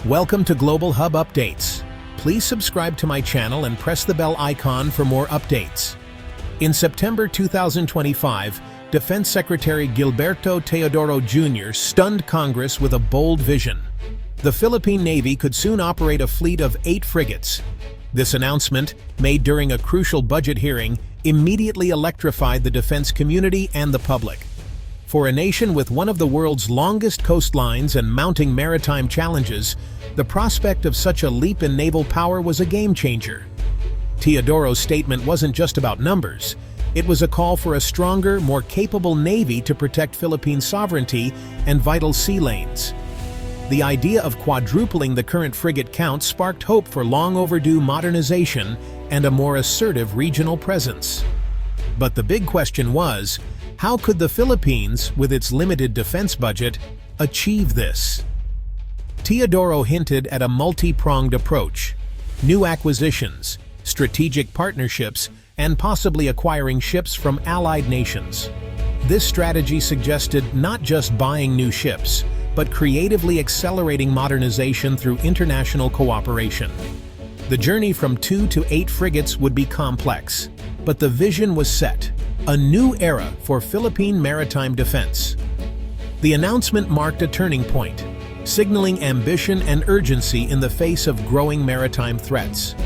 Welcome to Global Hub Updates. Please subscribe to my channel and press the bell icon for more updates. In September 2025, Defense Secretary Gilberto Teodoro Jr. stunned Congress with a bold vision. The Philippine Navy could soon operate a fleet of 8 frigates. This announcement, made during a crucial budget hearing, immediately electrified the defense community and the public. For a nation with one of the world's longest coastlines and mounting maritime challenges, the prospect of such a leap in naval power was a game-changer. Teodoro's statement wasn't just about numbers. It was a call for a stronger, more capable Navy to protect Philippine sovereignty and vital sea lanes. The idea of quadrupling the current frigate count sparked hope for long-overdue modernization and a more assertive regional presence. But the big question was, how could the Philippines, with its limited defense budget, achieve this? Teodoro hinted at a multi-pronged approach: new acquisitions, strategic partnerships, and possibly acquiring ships from allied nations. This strategy suggested not just buying new ships, but creatively accelerating modernization through international cooperation. The journey from 2 to 8 frigates would be complex, but the vision was set: a new era for Philippine maritime defense. The announcement marked a turning point, signaling ambition and urgency in the face of growing maritime threats.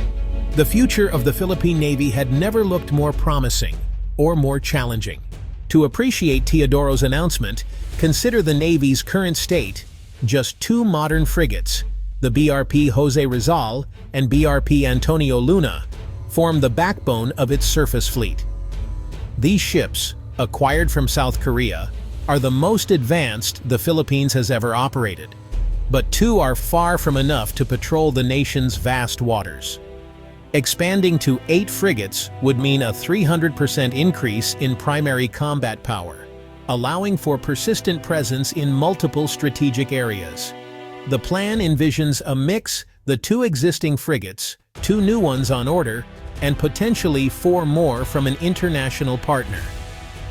The future of the Philippine Navy had never looked more promising or more challenging. To appreciate Teodoro's announcement, consider the Navy's current state. Just 2 modern frigates, the BRP Jose Rizal and BRP Antonio Luna, form the backbone of its surface fleet. These ships, acquired from South Korea, are the most advanced the Philippines has ever operated. But 2 are far from enough to patrol the nation's vast waters. Expanding to 8 frigates would mean a 300% increase in primary combat power, allowing for persistent presence in multiple strategic areas. The plan envisions a mix: the 2 existing frigates, 2 new ones on order, and potentially 4 more from an international partner.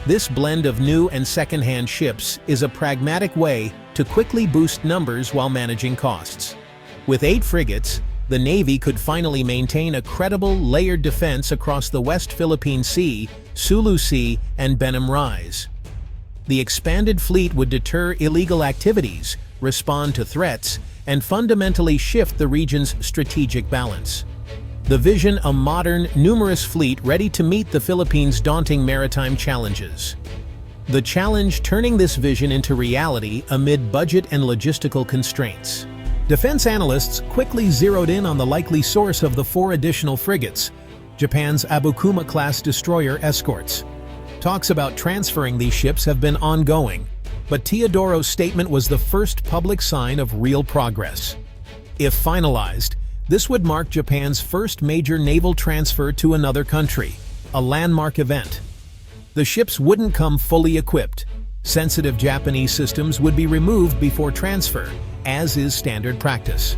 This blend of new and second-hand ships is a pragmatic way to quickly boost numbers while managing costs. With 8 frigates, the Navy could finally maintain a credible, layered defense across the West Philippine Sea, Sulu Sea, and Benham Rise. The expanded fleet would deter illegal activities, respond to threats, and fundamentally shift the region's strategic balance. The vision: a modern, numerous fleet ready to meet the Philippines' daunting maritime challenges. The challenge: turning this vision into reality amid budget and logistical constraints. Defense analysts quickly zeroed in on the likely source of the 4 additional frigates: Japan's Abukuma-Class destroyer escorts. Talks about transferring these ships have been ongoing, but Teodoro's statement was the first public sign of real progress. If finalized, this would mark Japan's first major naval transfer to another country, a landmark event. The ships wouldn't come fully equipped. Sensitive Japanese systems would be removed before transfer, as is standard practice.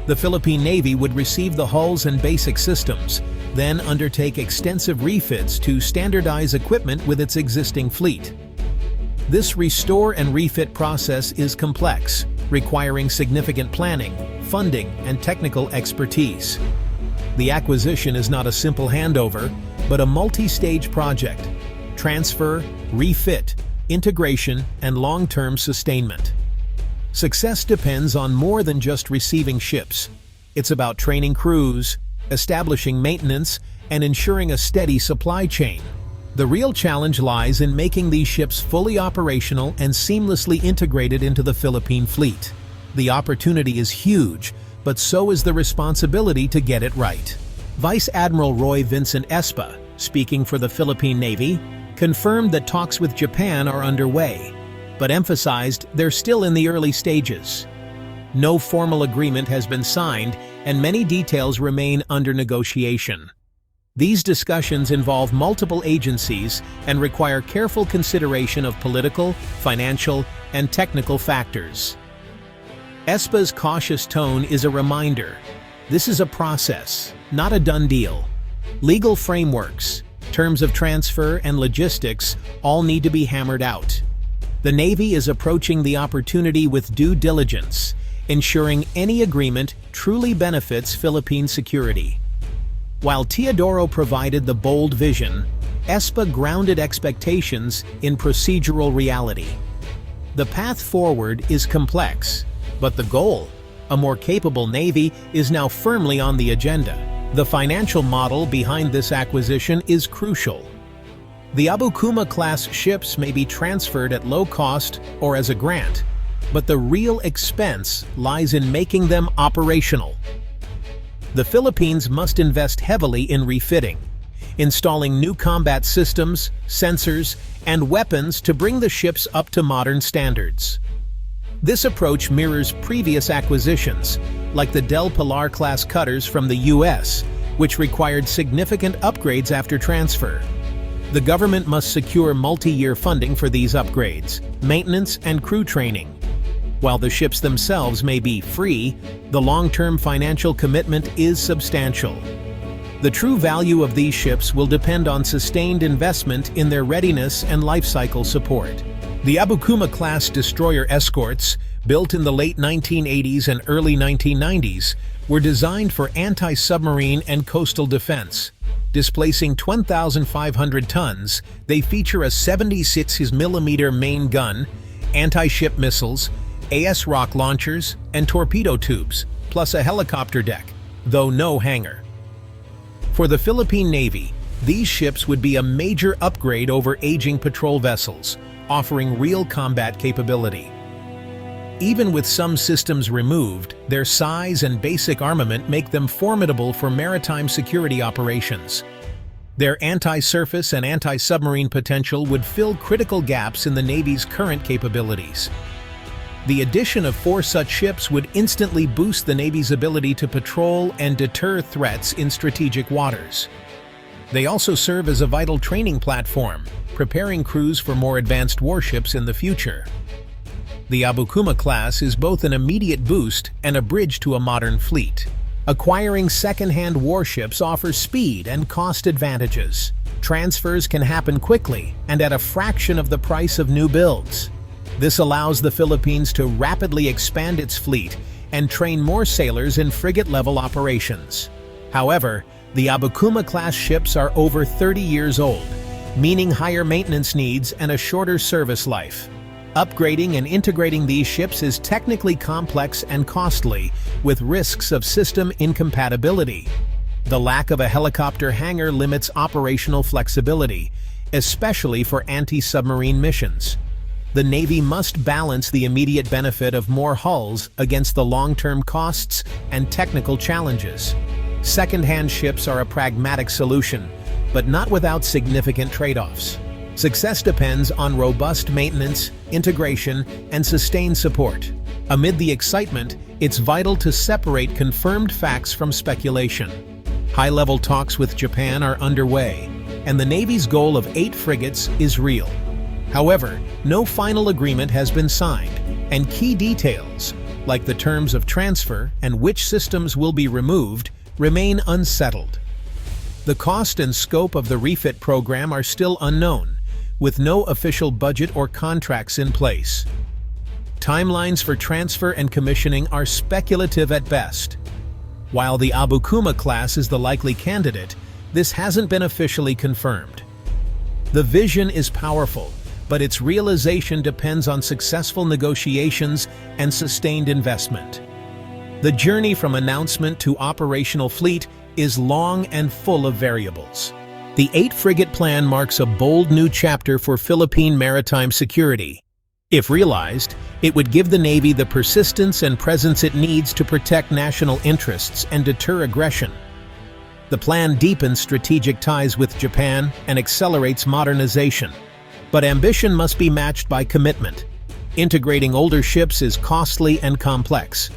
The Philippine Navy would receive the hulls and basic systems, then undertake extensive refits to standardize equipment with its existing fleet. This restore and refit process is complex, requiring significant planning, funding, and technical expertise. The acquisition is not a simple handover, but a multi-stage project: transfer, refit, integration, and long-term sustainment. Success depends on more than just receiving ships. It's about training crews, establishing maintenance, and ensuring a steady supply chain. The real challenge lies in making these ships fully operational and seamlessly integrated into the Philippine fleet. The opportunity is huge, but so is the responsibility to get it right. Vice Admiral Roy Vincent Espa, speaking for the Philippine Navy, confirmed that talks with Japan are underway, but emphasized they're still in the early stages. No formal agreement has been signed, and many details remain under negotiation. These discussions involve multiple agencies and require careful consideration of political, financial, and technical factors. Espa's cautious tone is a reminder: this is a process, not a done deal. Legal frameworks, terms of transfer, and logistics all need to be hammered out. The Navy is approaching the opportunity with due diligence, ensuring any agreement truly benefits Philippine security. While Teodoro provided the bold vision, ESPA grounded expectations in procedural reality. The path forward is complex, but the goal, a more capable Navy, is now firmly on the agenda. The financial model behind this acquisition is crucial. The Abukuma-Class ships may be transferred at low cost or as a grant, but the real expense lies in making them operational. The Philippines must invest heavily in refitting, installing new combat systems, sensors, and weapons to bring the ships up to modern standards. This approach mirrors previous acquisitions, like the Del Pilar-class cutters from the US, which required significant upgrades after transfer. The government must secure multi-year funding for these upgrades, maintenance, and crew training. While the ships themselves may be free, the long-term financial commitment is substantial. The true value of these ships will depend on sustained investment in their readiness and life cycle support. The Abukuma-class destroyer escorts, built in the late 1980s and early 1990s, were designed for anti-submarine and coastal defense. Displacing 1,500 tons, they feature a 76mm main gun, anti-ship missiles, AS rock launchers, and torpedo tubes, plus a helicopter deck, though no hangar. For the Philippine Navy, these ships would be a major upgrade over aging patrol vessels, offering real combat capability. Even with some systems removed, their size and basic armament make them formidable for maritime security operations. Their anti-surface and anti-submarine potential would fill critical gaps in the Navy's current capabilities. The addition of 4 such ships would instantly boost the Navy's ability to patrol and deter threats in strategic waters. They also serve as a vital training platform, preparing crews for more advanced warships in the future. The Abukuma-class is both an immediate boost and a bridge to a modern fleet. Acquiring second-hand warships offers speed and cost advantages. Transfers can happen quickly and at a fraction of the price of new builds. This allows the Philippines to rapidly expand its fleet and train more sailors in frigate-level operations. However, the Abukuma-class ships are over 30 years old, meaning higher maintenance needs and a shorter service life. Upgrading and integrating these ships is technically complex and costly, with risks of system incompatibility. The lack of a helicopter hangar limits operational flexibility, especially for anti-submarine missions. The Navy must balance the immediate benefit of more hulls against the long-term costs and technical challenges. Second-hand ships are a pragmatic solution, but not without significant trade-offs. Success depends on robust maintenance, integration, and sustained support. Amid the excitement, it's vital to separate confirmed facts from speculation. High-level talks with Japan are underway, and the Navy's goal of 8 frigates is real. However, no final agreement has been signed, and key details, like the terms of transfer and which systems will be removed, remain unsettled. The cost and scope of the refit program are still unknown, with no official budget or contracts in place. Timelines for transfer and commissioning are speculative at best. While the Abukuma-class is the likely candidate, this hasn't been officially confirmed. The vision is powerful, but its realization depends on successful negotiations and sustained investment. The journey from announcement to operational fleet is long and full of variables. The 8-frigate plan marks a bold new chapter for Philippine maritime security. If realized, it would give the Navy the persistence and presence it needs to protect national interests and deter aggression. The plan deepens strategic ties with Japan and accelerates modernization. But ambition must be matched by commitment. Integrating older ships is costly and complex.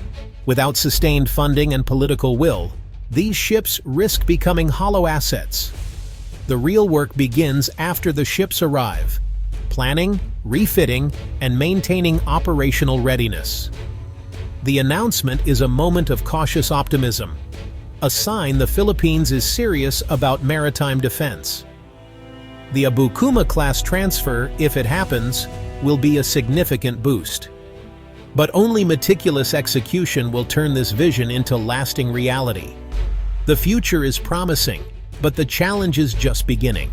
Without sustained funding and political will, these ships risk becoming hollow assets. The real work begins after the ships arrive: planning, refitting, and maintaining operational readiness. The announcement is a moment of cautious optimism, a sign the Philippines is serious about maritime defense. The Abukuma-class transfer, if it happens, will be a significant boost. But only meticulous execution will turn this vision into lasting reality. The future is promising, but the challenge is just beginning.